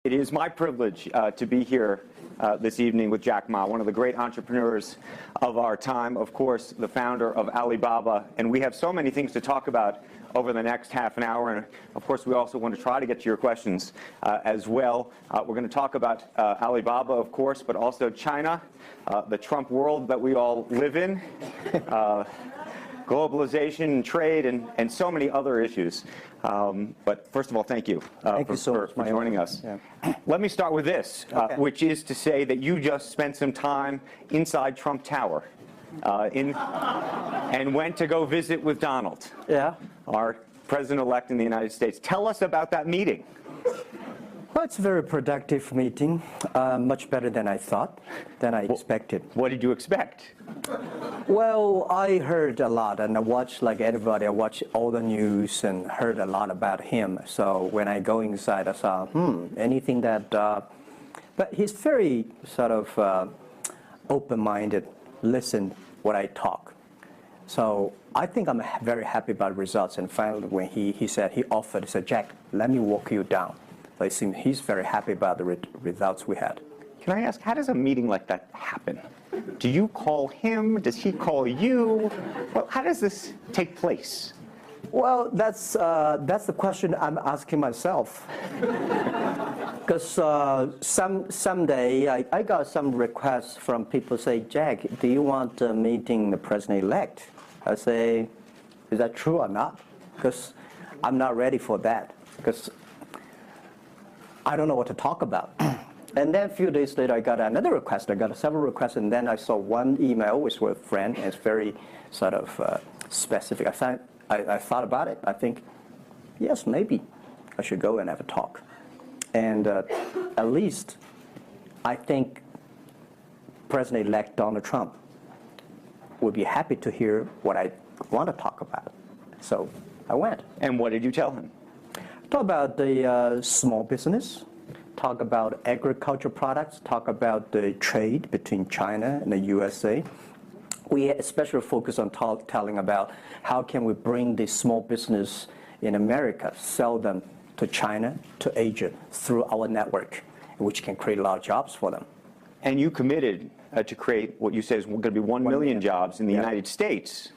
It is my privilege to be here this evening with Jack Ma, one of the great entrepreneurs of our time, of course, the founder of Alibaba. And we have so many things to talk about over the next half an hour. And of course, we also want to try to get to your questions as well. We're going to talk about Alibaba, of course, but also China, the Trump world that we all live in, globalization, trade, and so many other issues. But first of all, thank you for joining us. Yeah. Let me start with this, which is to say that you just spent some time inside Trump Tower and went to go visit with Donald, our president-elect in the United States. Tell us about that meeting. Well, it's a very productive meeting, much better than I thought, than I expected. What did you expect? Well, I heard a lot, and I watched, like everybody, I watched all the news and heard a lot about him. So when I go inside, I saw, anything that, but he's very sort of open-minded, listen what I talk. So I think I'm very happy about the results. And finally, when he said, he said, Jack, let me walk you down. So it seems he's very happy about the results we had. Can I ask, how does a meeting like that happen? Do you call him? Does he call you? Well, how does this take place? Well, that's the question I'm asking myself. Because someday I got some requests from people say, Jack, do you want meeting the president-elect? I say, is that true or not? Because I'm not ready for that. Because I don't know what to talk about. And then a few days later, I got another request. I got several requests, and then I saw one email with a friend, and it's very sort of specific. I thought about it. I think, yes, maybe I should go and have a talk. And at least I think President-elect Donald Trump would be happy to hear what I want to talk about. So I went. And what did you tell him? Talk about the small business, talk about agricultural products, talk about the trade between China and the USA. We especially focus on telling about how can we bring the small business in America, sell them to China, to Asia, through our network, which can create a lot of jobs for them. And you committed to create what you said is going to be 1 million jobs in the United States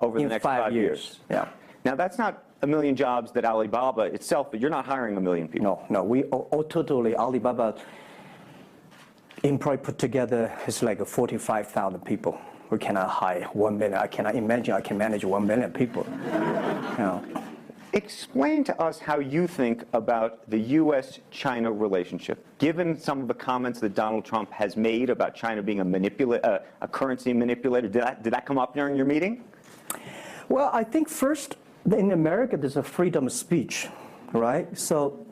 over the next 5 years. Yeah. Now, that's not 1 million jobs that Alibaba itself, but you're not hiring 1 million people. No, we totally, Alibaba employ put together is like 45,000 people. We cannot hire 1 million. I cannot imagine I can manage 1 million people. Explain to us how you think about the U.S.-China relationship, given some of the comments that Donald Trump has made about China being a currency manipulator. Did that come up during your meeting? Well, I think first, in America, there's a freedom of speech, right? So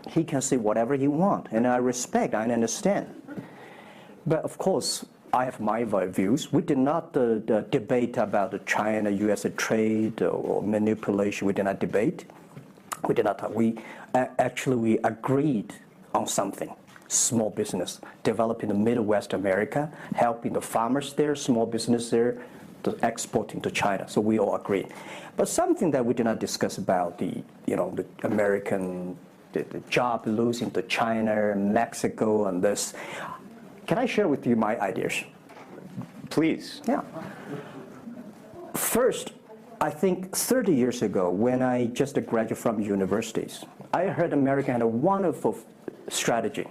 he can say whatever he wants, and I respect, I understand. But of course, I have my views. We did not debate about the China-U.S. trade or manipulation. We did not debate. We did not talk. We agreed on something. Small business, developing the Midwest America, helping the farmers there, small business there, to exporting to China. So we all agreed. But something that we did not discuss about the American the job losing to China, Mexico, and this. Can I share with you my ideas? Please. Yeah. First, I think 30 years ago, when I just graduated from universities, I heard America had a wonderful strategy.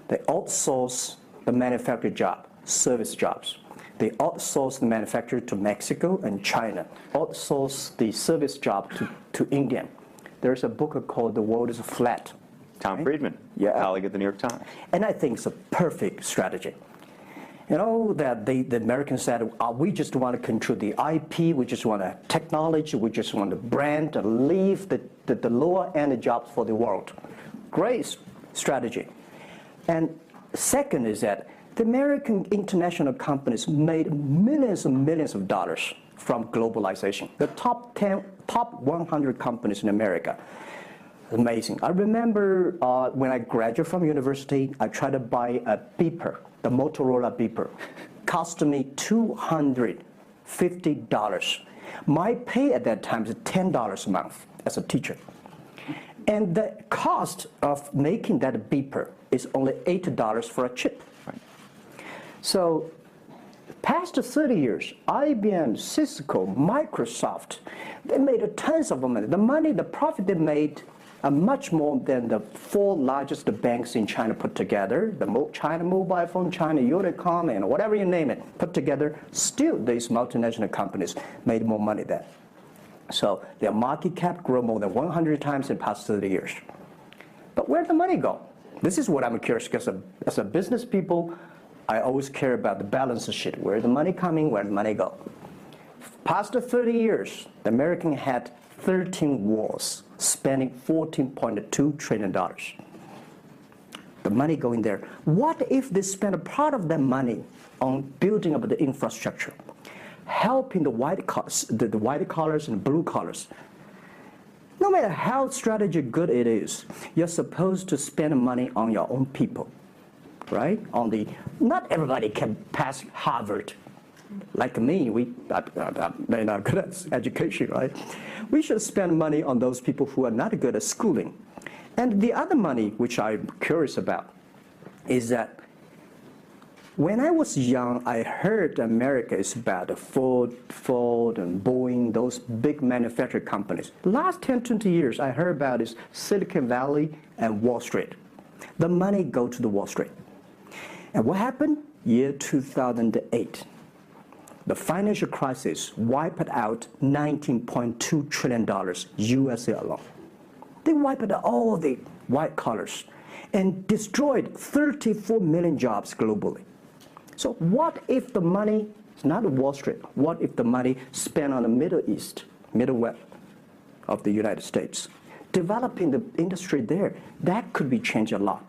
They outsource the manufacturing job, service jobs. They outsource the manufacturer to Mexico and China, outsource the service job to India. There's a book called The World is Flat. Tom Friedman, colleague at the New York Times. And I think it's a perfect strategy. You know, that the Americans said, we just want to control the IP, we just want technology, we just want the brand, and leave the lower-end jobs for the world. Great strategy. And second is that the American international companies made millions and millions of dollars from globalization. The top 100 companies in America. Amazing. I remember when I graduated from university, I tried to buy a beeper, the Motorola beeper. Cost me $250. My pay at that time is $10 a month as a teacher. And the cost of making that beeper is only $8 for a chip. Right. So past 30 years, IBM, Cisco, Microsoft, they made tons of money. The profit they made are much more than the 4 largest banks in China put together, China Mobile Phone, China Unicom, and whatever you name it, put together. Still, these multinational companies made more money than. So their market cap grew more than 100 times in the past 30 years. But where'd the money go? This is what I'm curious, because as a business people, I always care about the balance sheet. Where the money coming, where the money go. Past 30 years, the American had 13 wars, spending $14.2 trillion. The money going there. What if they spend a part of that money on building up the infrastructure, helping the white collars and blue collars? No matter how strategy good it is, you're supposed to spend money on your own people, right? Not everybody can pass Harvard. Like me, they're not good at education, right? We should spend money on those people who are not good at schooling. And the other money, which I'm curious about, is that when I was young, I heard America is about Ford and Boeing, those big manufacturing companies. The last 10, 20 years, I heard about is Silicon Valley and Wall Street. The money go to the Wall Street. And what happened? Year 2008. The financial crisis wiped out $19.2 trillion USA alone. They wiped out all the white collars and destroyed 34 million jobs globally. So what if the money is not Wall Street? What if the money spent on the Middle East, Middle West of the United States, developing the industry there? That could be changed a lot.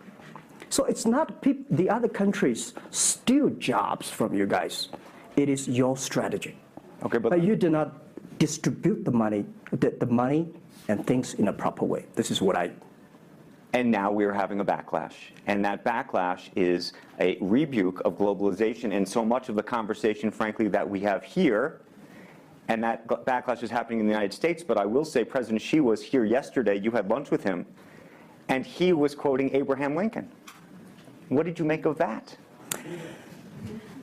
So it's not the other countries steal jobs from you guys. It is your strategy. Okay, but you do not distribute the money and things in a proper way. This is what I. And now we're having a backlash. And that backlash is a rebuke of globalization. And so much of the conversation, frankly, that we have here, and that backlash is happening in the United States. But I will say President Xi was here yesterday. You had lunch with him. And he was quoting Abraham Lincoln. What did you make of that?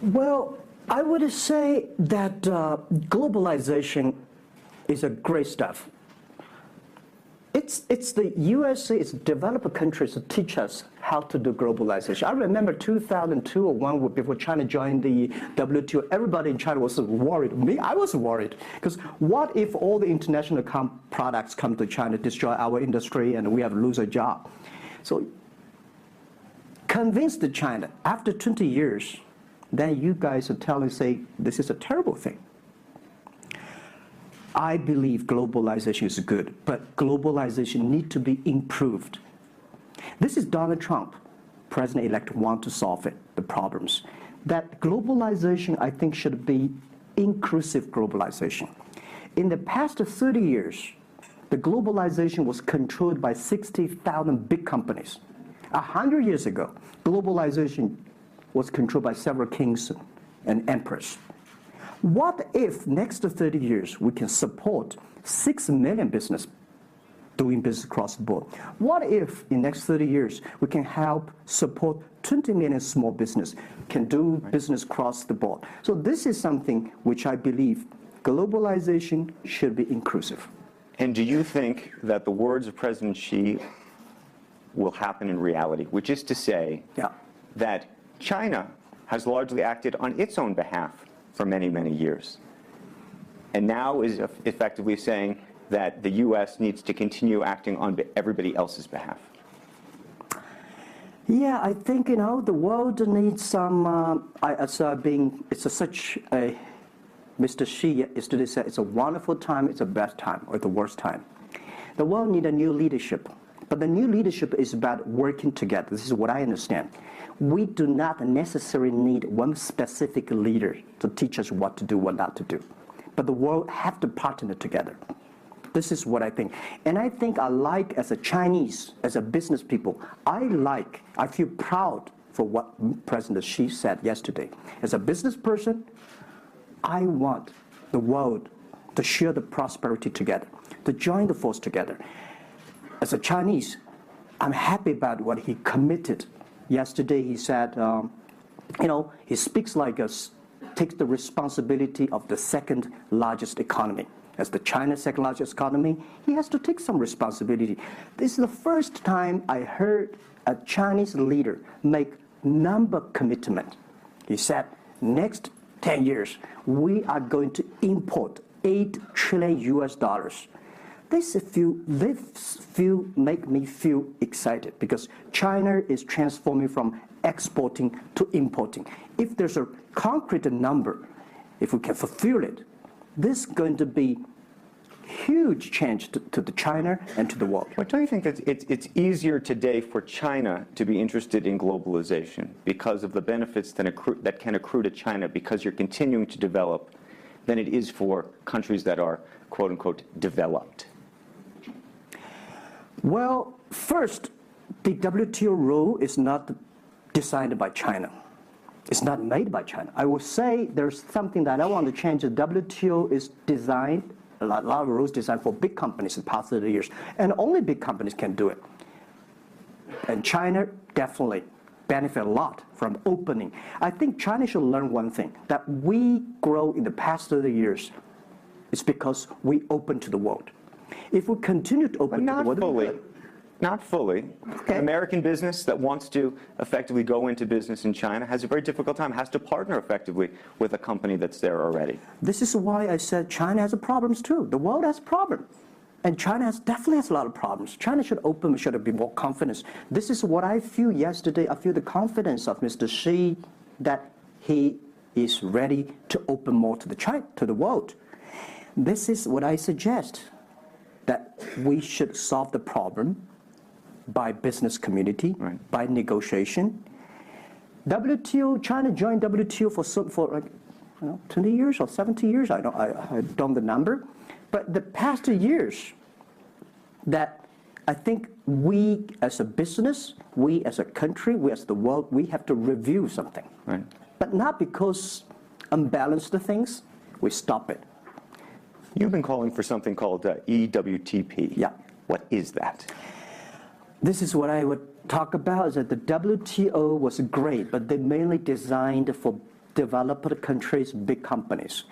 Well, I would say that globalization is a great stuff. It's the USA, it's developed countries to teach us how to do globalization. I remember 2002 or 1 before China joined the WTO, everybody in China was worried. Me, I was worried. Because what if all the international products come to China, destroy our industry, and we have to lose a job? So convince the China, after 20 years, then you guys are telling, say, this is a terrible thing. I believe globalization is good, but globalization needs to be improved. This is Donald Trump, President-elect, want to solve it, the problems. That globalization, I think, should be inclusive globalization. In the past 30 years, the globalization was controlled by 60,000 big companies. 100 years ago, globalization was controlled by several kings and emperors. What if next 30 years we can support 6 million business doing business across the board? What if in next 30 years we can help support 20 million small business can do business across the board? So this is something which I believe globalization should be inclusive. And do you think that the words of President Xi will happen in reality, which is to say that China has largely acted on its own behalf for many, many years, and now is effectively saying that the U.S. needs to continue acting on everybody else's behalf? Yeah, I think, the world needs some, Mr. Xi yesterday said, it's a wonderful time, it's a best time, or the worst time. The world needs a new leadership. But the new leadership is about working together. This is what I understand. We do not necessarily need one specific leader to teach us what to do, what not to do. But the world have to partner together. This is what I think. And I think as a Chinese, as a business people, I feel proud for what President Xi said yesterday. As a business person, I want the world to share the prosperity together, to join the force together. as a Chinese, I'm happy about what he committed. Yesterday he said, he speaks like us, takes the responsibility of the second largest economy. As the China's second largest economy, he has to take some responsibility. This is the first time I heard a Chinese leader make number commitment. He said, next 10 years, we are going to import $8 trillion US. This make me feel excited because China is transforming from exporting to importing. If there's a concrete number, if we can fulfill it, this is going to be huge change to the China and to the world. But don't you think that it's easier today for China to be interested in globalization because of the benefits that can accrue to China because you're continuing to develop than it is for countries that are, quote unquote, developed? Well, first, the WTO rule is not designed by China. It's not made by China. I will say there's something that I want to change. The WTO is designed, a lot of rules designed for big companies in the past 30 years, and only big companies can do it. And China definitely benefit a lot from opening. I think China should learn one thing, that we grow in the past 30 years. It's because we open to the world. If we continue to open to the world... Not fully. Okay. An American business that wants to effectively go into business in China has a very difficult time, has to partner effectively with a company that's there already. This is why I said China has problems too. The world has problems. And China definitely has a lot of problems. China should open, should be more confidence. This is what I feel yesterday. I feel the confidence of Mr. Xi that he is ready to open more to the world. This is what I suggest, that we should solve the problem by business community, right, by negotiation. WTO, China joined WTO for like, 20 years or 70 years, I don't know the number. But the past 2 years, that I think we as a business, we as a country, we as the world, we have to review something. Right. But not because unbalanced things, we stop it. You've been calling for something called EWTP. Yeah. What is that? This is what I would talk about, is that the WTO was great, but they mainly designed for developed countries, big companies.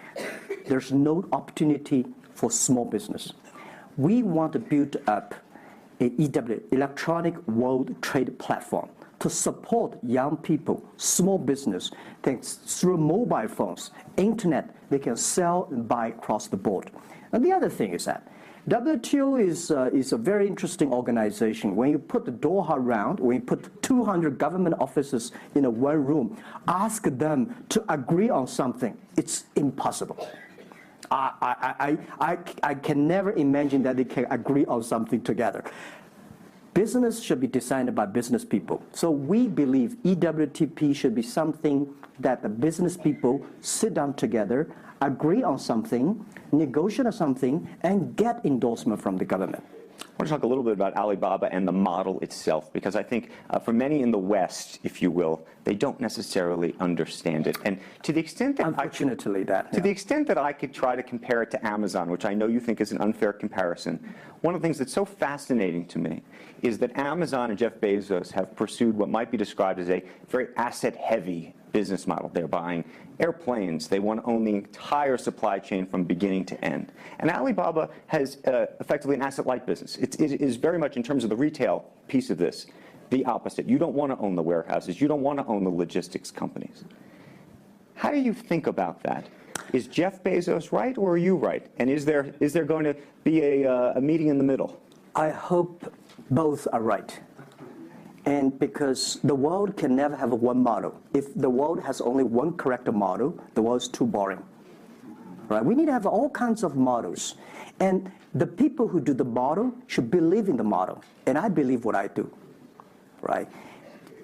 There's no opportunity for small business. We want to build up an EW, Electronic World Trade Platform, to support young people, small business, things through mobile phones, internet, they can sell and buy across the board. And the other thing is that WTO is a very interesting organization. When you put the Doha round, when you put 200 government officers in a one room, ask them to agree on something, it's impossible. I can never imagine that they can agree on something together. Business should be designed by business people. So we believe EWTP should be something that the business people sit down together, agree on something, negotiate on something, and get endorsement from the government. I want to talk a little bit about Alibaba and the model itself, because I think for many in the West, if you will, they don't necessarily understand it. And to the extent that the extent that I could try to compare it to Amazon, which I know you think is an unfair comparison, one of the things that's so fascinating to me is that Amazon and Jeff Bezos have pursued what might be described as a very asset-heavy business model. They're buying airplanes. They want to own the entire supply chain from beginning to end. And Alibaba has effectively an asset-light business. It is very much, in terms of the retail piece of this, the opposite. You don't want to own the warehouses. You don't want to own the logistics companies. How do you think about that? Is Jeff Bezos right, or are you right? And is there going to be a meeting in the middle? I hope both are right. And because the world can never have one model. If the world has only one correct model, the world's too boring. Right? We need to have all kinds of models. And the people who do the model should believe in the model. And I believe what I do. Right?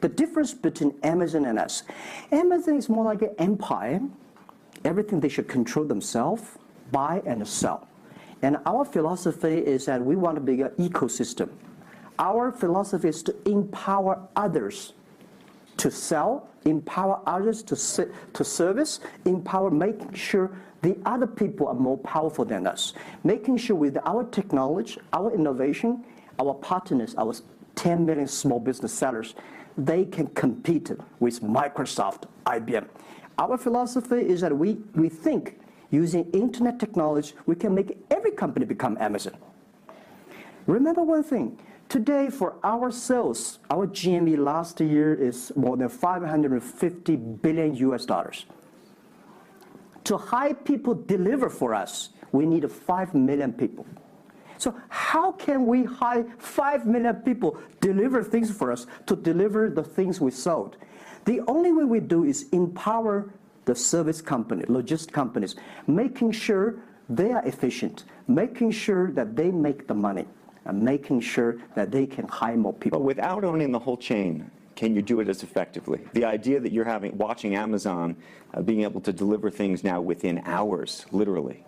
The difference between Amazon and us. Amazon is more like an empire. Everything they should control themselves, buy and sell. And our philosophy is that we want to be an ecosystem. Our philosophy is to empower others to sell, empower others to service, empower, making sure the other people are more powerful than us, making sure with our technology, our innovation, our partners, our 10 million small business sellers, they can compete with Microsoft, IBM. Our philosophy is that we think using internet technology, we can make every company become Amazon. Remember one thing, today for our sales, our GMV last year is more than 550 billion US dollars. To hire people deliver for us, we need 5 million people. So how can we hire 5 million people deliver things for us to deliver the things we sold? The only way we do is empower the service company, logistics companies, making sure they are efficient, making sure that they make the money, and making sure that they can hire more people. But without owning the whole chain, can you do it as effectively? The idea that you're watching Amazon being able to deliver things now within hours, literally.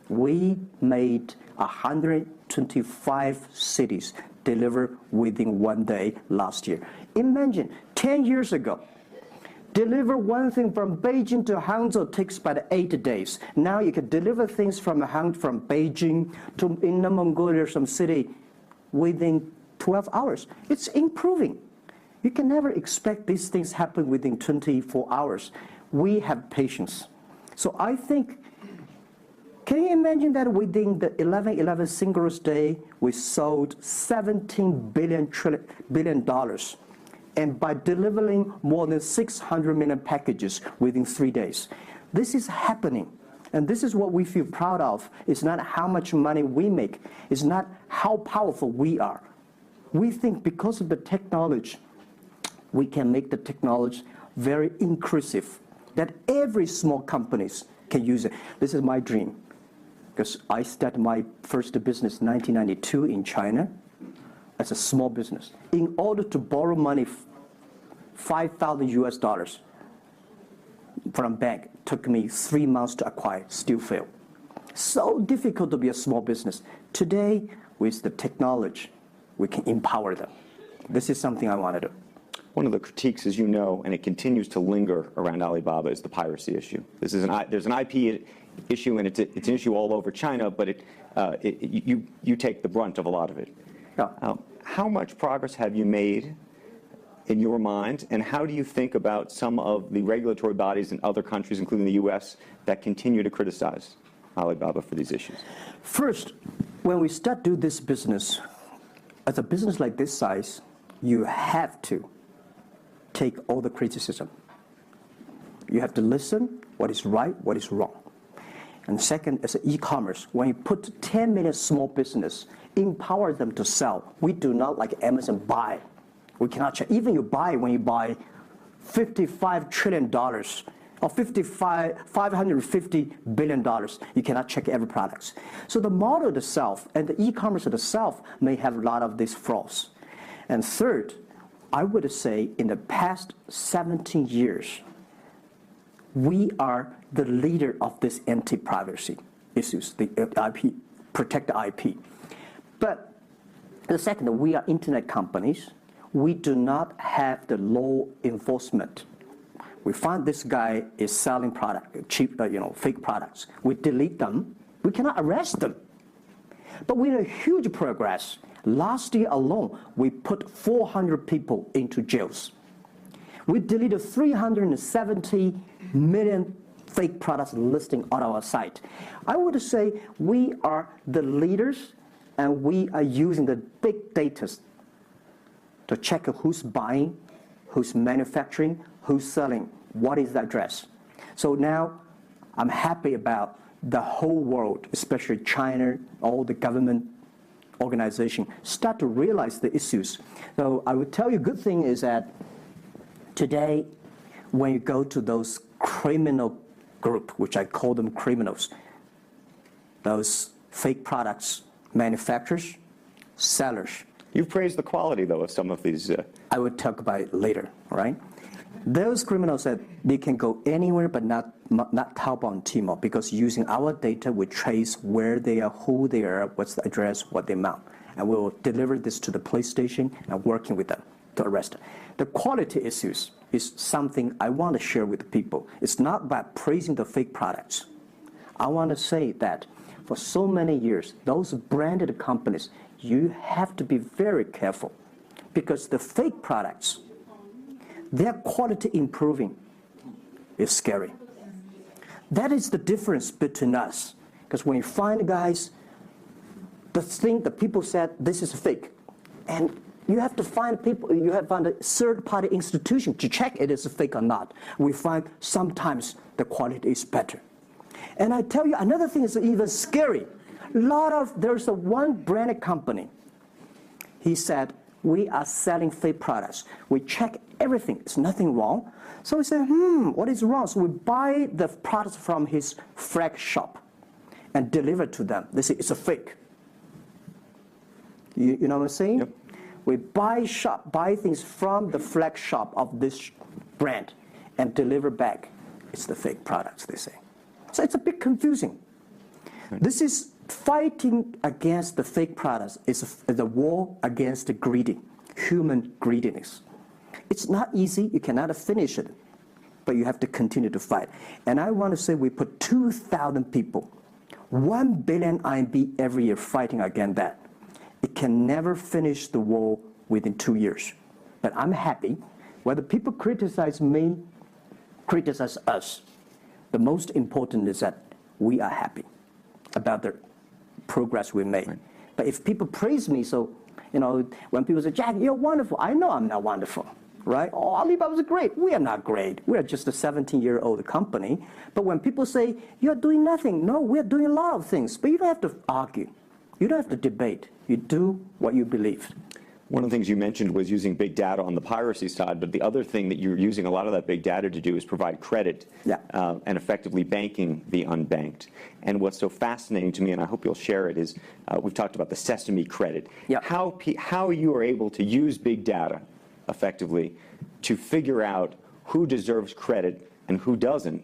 We made 125 cities deliver within 1 day last year. Imagine, 10 years ago, deliver one thing from Beijing to Hangzhou takes about 8 days. Now you can deliver things from Beijing to Inner Mongolia, some city, within 12 hours. It's improving. You can never expect these things happen within 24 hours. We have patience. So I think, can you imagine that within the 11/11 Singles Day, we sold $17 billion. And by delivering more than 600 million packages within 3 days. This is happening. And this is what we feel proud of. It's not how much money we make. It's not how powerful we are. We think because of the technology, we can make the technology very inclusive, that every small companies can use it. This is my dream. Because I started my first business in 1992 in China as a small business. In order to borrow money, 5,000 US dollars from bank, took me 3 months to acquire, still failed. So difficult to be a small business. Today, with the technology, we can empower them. This is something I want to do. One of the critiques, as you know, and it continues to linger around Alibaba, is the piracy issue. There's an IP issue, and it's an issue all over China, but you take the brunt of a lot of it. Yeah. How much progress have you made in your mind, and how do you think about some of the regulatory bodies in other countries, including the US, that continue to criticize Alibaba for these issues? First, when we start do this business, as a business like this size, you have to take all the criticism. You have to listen what is right, what is wrong. And second, as an e-commerce, when you put 10 million small business, empower them to sell. We do not like Amazon buy. We cannot check. Even when you buy $55 trillion or $550 billion, you cannot check every product. So the model itself and the e-commerce itself may have a lot of these flaws. And third, I would say in the past 17 years, we are the leader of this anti-privacy issues, the IP, protect the IP. But the second, we are internet companies. We do not have the law enforcement. We find this guy is selling product, cheap, fake products. We delete them. We cannot arrest them. But we have huge progress. Last year alone, we put 400 people into jails. We deleted 370 million fake products listing on our site. I would say we are the leaders, and we are using the big data to check who's buying, who's manufacturing, who's selling, what is the address. So now I'm happy about the whole world, especially China, all the government organization, start to realize the issues. So I would tell you, good thing is that today, when you go to those criminal group, which I call them criminals, those fake products manufacturers, sellers. You've praised the quality, though, of some of these. I would talk about it later, right? Those criminals said they can go anywhere but not Taobao and Tmall, because using our data, we trace where they are, who they are, what's the address, what they amount. And we will deliver this to the police station and working with them to arrest them. The quality issues is something I want to share with the people. It's not about praising the fake products. I want to say that for so many years, those branded companies you have to be very careful because the fake products, their quality improving is scary. That is the difference between us. Because when you find guys, the people said this is fake, and you have to find people, you have to find a third-party institution to check it is fake or not. We find sometimes the quality is better. And I tell you, another thing is even scary. There's one branded company. He said, we are selling fake products. We check everything, there's nothing wrong. So we say, what is wrong? So we buy the products from his flag shop and deliver to them. They say, it's a fake. You know what I'm saying? Yep. We buy things from the flag shop of this brand and deliver back. It's the fake products, they say. So it's a bit confusing. This is fighting against the fake products. It's a war against the greedy, human greediness. It's not easy. You cannot finish it, but you have to continue to fight. And I want to say we put 2,000 people, 1 billion RMB every year fighting against that. It can never finish the war within 2 years. But I'm happy. Whether people criticize me, criticize us, the most important is that we are happy about the progress we made. Right. But if people praise me, so, when people say, Jack, you're wonderful, I know I'm not wonderful, right? Oh, Alibaba's great. We are not great. We are just a 17-year-old company. But when people say, you're doing nothing, no, we're doing a lot of things. But you don't have to argue. You don't have to debate. You do what you believe. One of the things you mentioned was using big data on the piracy side, but the other thing that you're using a lot of that big data to do is provide credit and effectively banking the unbanked. And what's so fascinating to me, and I hope you'll share it, is we've talked about the Sesame credit. Yep. How you are able to use big data effectively to figure out who deserves credit and who doesn't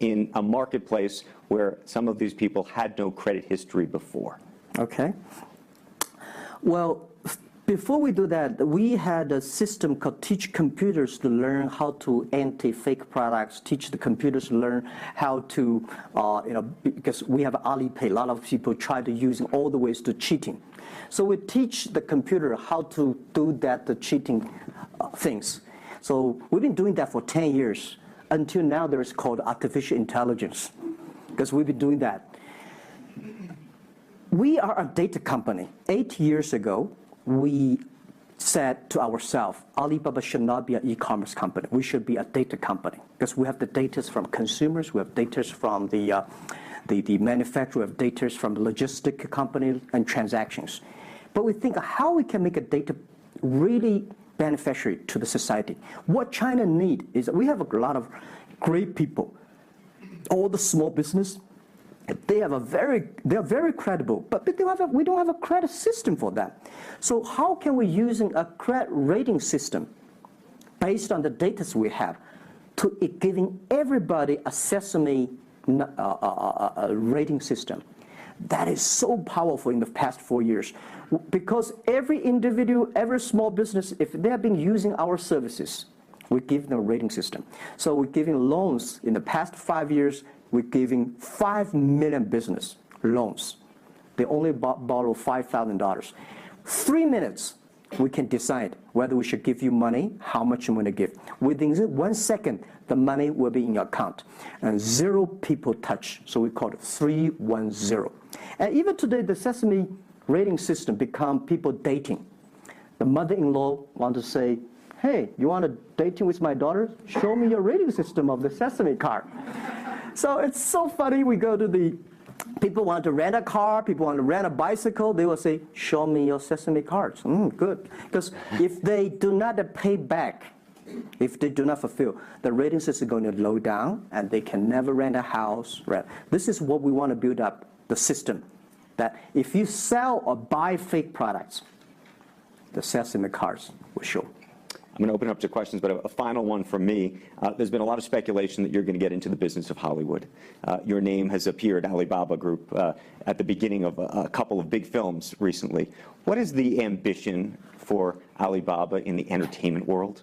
in a marketplace where some of these people had no credit history before. Okay. Well, before we do that, we had a system called Teach Computers to learn how to anti-fake products, teach the computers to learn how to, because we have Alipay, a lot of people try to use all the ways to cheating. So we teach the computer how to do the cheating things. So we've been doing that for 10 years. Until now, there's called artificial intelligence, because we've been doing that. We are a data company. 8 years ago, we said to ourselves, Alibaba should not be an e-commerce company. We should be a data company because we have the data from consumers, we have data from the manufacturer, we have data from the logistic company and transactions. But we think how we can make a data really beneficiary to the society. What China needs is we have a lot of great people, all the small business. They are very credible, but we don't have a credit system for that. So how can we using a credit rating system based on the data we have to giving everybody a Sesame rating system? That is so powerful in the past 4 years because every individual, every small business, if they have been using our services, we give them a rating system. So we're giving loans in the past 5 years. We're giving 5 million business loans. They only borrow $5,000. 3 minutes, we can decide whether we should give you money, how much you want to give. Within 1 second, the money will be in your account. And 0 people touch, so we call it 310. And even today, the Sesame rating system become people dating. The mother-in-law want to say, hey, you want to dating with my daughter? Show me your rating system of the Sesame card. So it's so funny. We go to people want to rent a car, people want to rent a bicycle. They will say, show me your Sesame cards. Good. Because if they do not pay back, if they do not fulfill, the rating system is going to low down and they can never rent a house. Right? This is what we want to build up, the system. That if you sell or buy fake products, the Sesame cards will show. I'm going to open up to questions, but a final one from me. There's been a lot of speculation that you're going to get into the business of Hollywood. Your name has appeared, Alibaba Group, at the beginning of a couple of big films recently. What is the ambition for Alibaba in the entertainment world?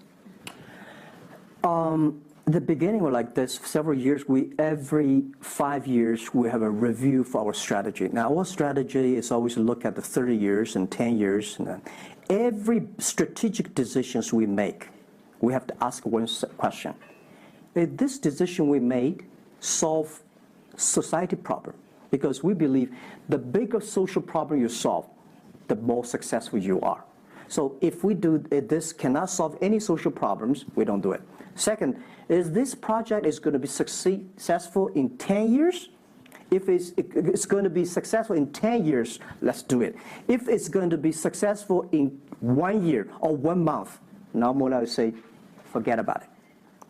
the beginning was like this. Several years, every 5 years, we have a review for our strategy. Now, our strategy is always to look at the 30 years and 10 years. And every strategic decisions we make, we have to ask one question. Did this decision we made solve society problem? Because we believe the bigger social problem you solve, the more successful you are. So if this cannot solve any social problems, we don't do it. Second, is this project is going to be successful in 10 years? If it's going to be successful in 10 years, let's do it. If it's going to be successful in 1 year or 1 month, normally I would say, forget about it.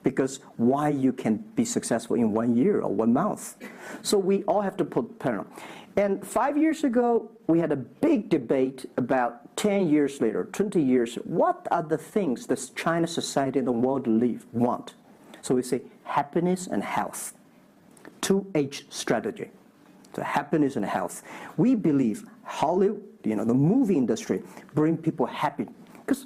Because why you can be successful in 1 year or 1 month? So we all have to put pen on. And 5 years ago, we had a big debate about 10 years later, 20 years, what are the things that China society and the world want? So we say happiness and health. 2H strategy. So happiness and health. We believe Hollywood, the movie industry, bring people happy. Because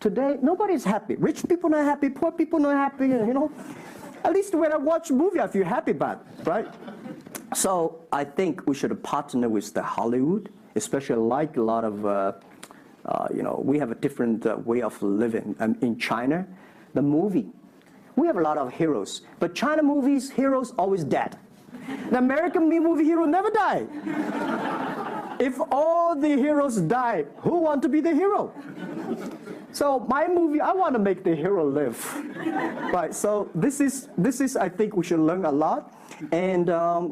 today, nobody's happy. Rich people not happy, poor people not happy, At least when I watch a movie, I feel happy about it, right? So I think we should partner with the Hollywood, especially like a lot of, we have a different way of living. In China, the movie, we have a lot of heroes. But China movies, heroes always dead. The American movie hero never die. If all the heroes die, who want to be the hero? So my movie, I want to make the hero live. Right, so this is, I think we should learn a lot. And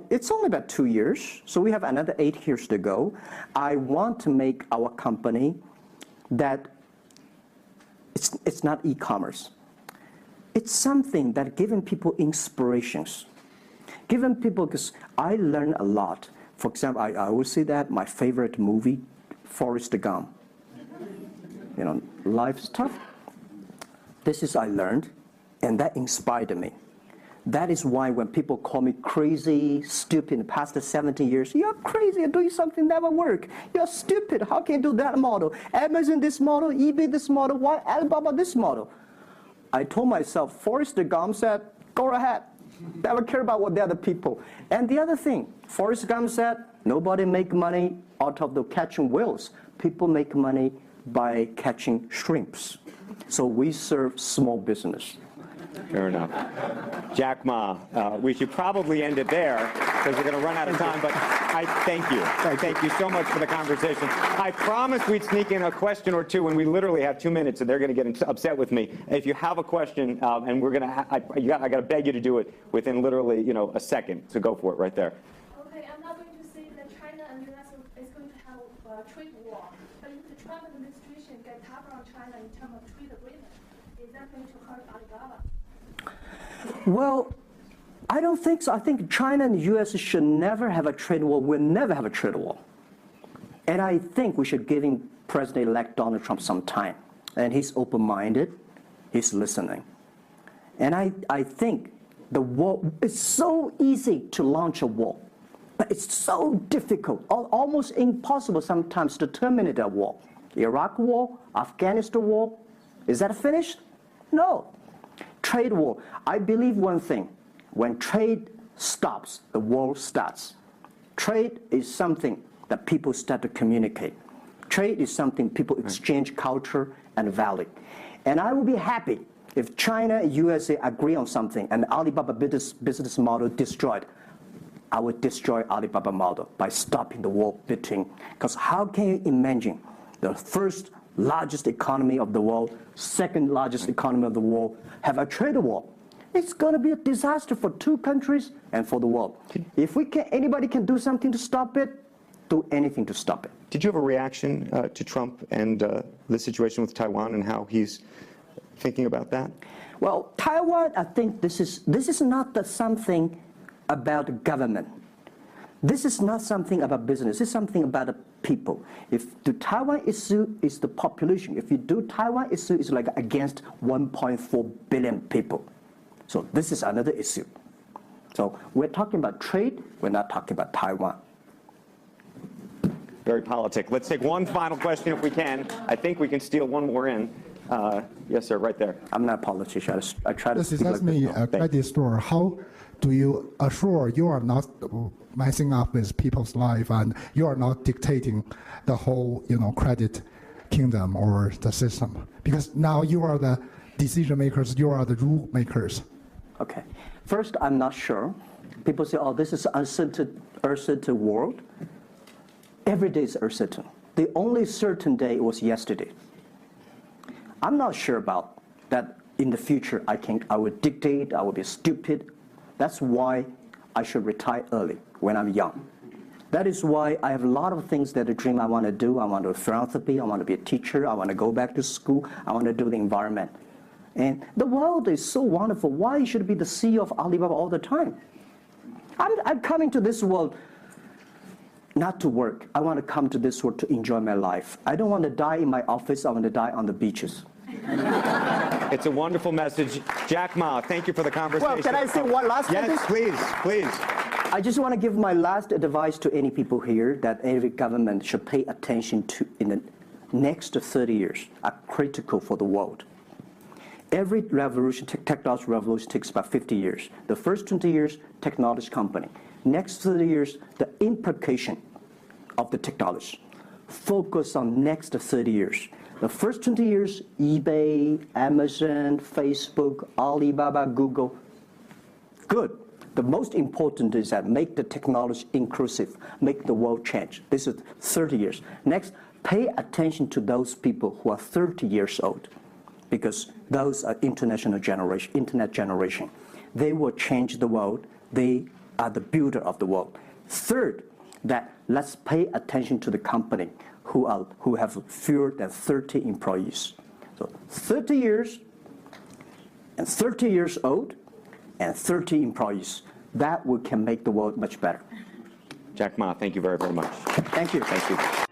it's only about 2 years, so we have another 8 years to go. I want to make our company that it's not e-commerce. It's something that giving people inspirations. Giving people, because I learn a lot. For example, I always say that my favorite movie, Forrest Gump. Life's tough. This is I learned, and that inspired me. That is why when people call me crazy, stupid in the past 17 years, you're crazy, you're doing something never work. You're stupid, how can you do that model? Amazon this model, eBay this model, why Alibaba this model? I told myself, Forrest Gump said, go ahead. Never care about what the other people. And the other thing, Forrest Gump said, nobody make money out of the catching whales. People make money by catching shrimps. So we serve small business. Fair enough. Jack Ma, we should probably end it there because we're going to run out of time, but I thank you. Thank you so much for the conversation. I promised we'd sneak in a question or two, and we literally have 2 minutes, and they're going to get upset with me. If you have a question, and we're going to, I got to beg you to do it within literally, a second. So go for it right there. Okay, I'm not going to say that China and U.S. is going to have a trade war, but if the Trump administration get tougher on China in terms of trade agreement, is that going to hurt Alibaba? Well, I don't think so. I think China and the U.S. should never have a trade war. We'll never have a trade war. And I think we should give President-elect Donald Trump some time. And he's open-minded. He's listening. And I think the war, it's so easy to launch a war. But it's so difficult, almost impossible sometimes to terminate a war. Iraq war, Afghanistan war, is that finished? No. Trade war, I believe one thing, when trade stops, the war starts. Trade is something that people start to communicate. Trade is something people exchange culture and value. And I will be happy if China and USA agree on something and Alibaba business model destroyed. I would destroy Alibaba model by stopping the war between, because how can you imagine the first largest economy of the world, second largest economy of the world, have a trade war? It's going to be a disaster for two countries and for the world. If anybody can do something to stop it, do anything to stop it. Did you have a reaction to Trump and the situation with Taiwan and how he's thinking about that? Well, Taiwan, I think this is not something about government. This is not something about business. It's something about the people. If the Taiwan issue is the population, if you do Taiwan issue, it's like against 1.4 billion people. So this is another issue. So we're talking about trade. We're not talking about Taiwan. Very politic. Let's take one final question if we can. I think we can steal one more in. Yes, sir, right there. I'm not a politician. I try to This speak is like just me, this. a credit store. How do you assure you are not messing up with people's life and you are not dictating the whole, credit kingdom or the system? Because now you are the decision makers, you are the rule makers. Okay. First, I'm not sure. People say, oh, this is uncertain world. Every day is uncertain. The only certain day was yesterday. I'm not sure about that in the future I will dictate, I will be stupid. That's why I should retire early when I'm young. That is why I have a lot of things that I dream I want to do. I want to do philanthropy, I want to be a teacher, I want to go back to school, I want to do the environment. And the world is so wonderful. Why should I be the CEO of Alibaba all the time? I'm coming to this world not to work. I want to come to this world to enjoy my life. I don't want to die in my office. I want to die on the beaches. It's a wonderful message. Jack Ma, thank you for the conversation. Well, can I say one last sentence? Yes, please, please. I just want to give my last advice to any people here that every government should pay attention to in the next 30 years are critical for the world. Every revolution, technology revolution takes about 50 years. The first 20 years, technology company. Next 30 years, the implication of the technology. Focus on next 30 years. The first 20 years, eBay, Amazon, Facebook, Alibaba, Google. Good. The most important is that make the technology inclusive, make the world change. This is 30 years. Next, pay attention to those people who are 30 years old, because those are internet generation. They will change the world. They are the builder of the world. Third, that let's pay attention to the company who have fewer than 30 employees. So 30 years and 30 years old and 30 employees. That can make the world much better. Jack Ma, thank you very, very much. Thank you. Thank you.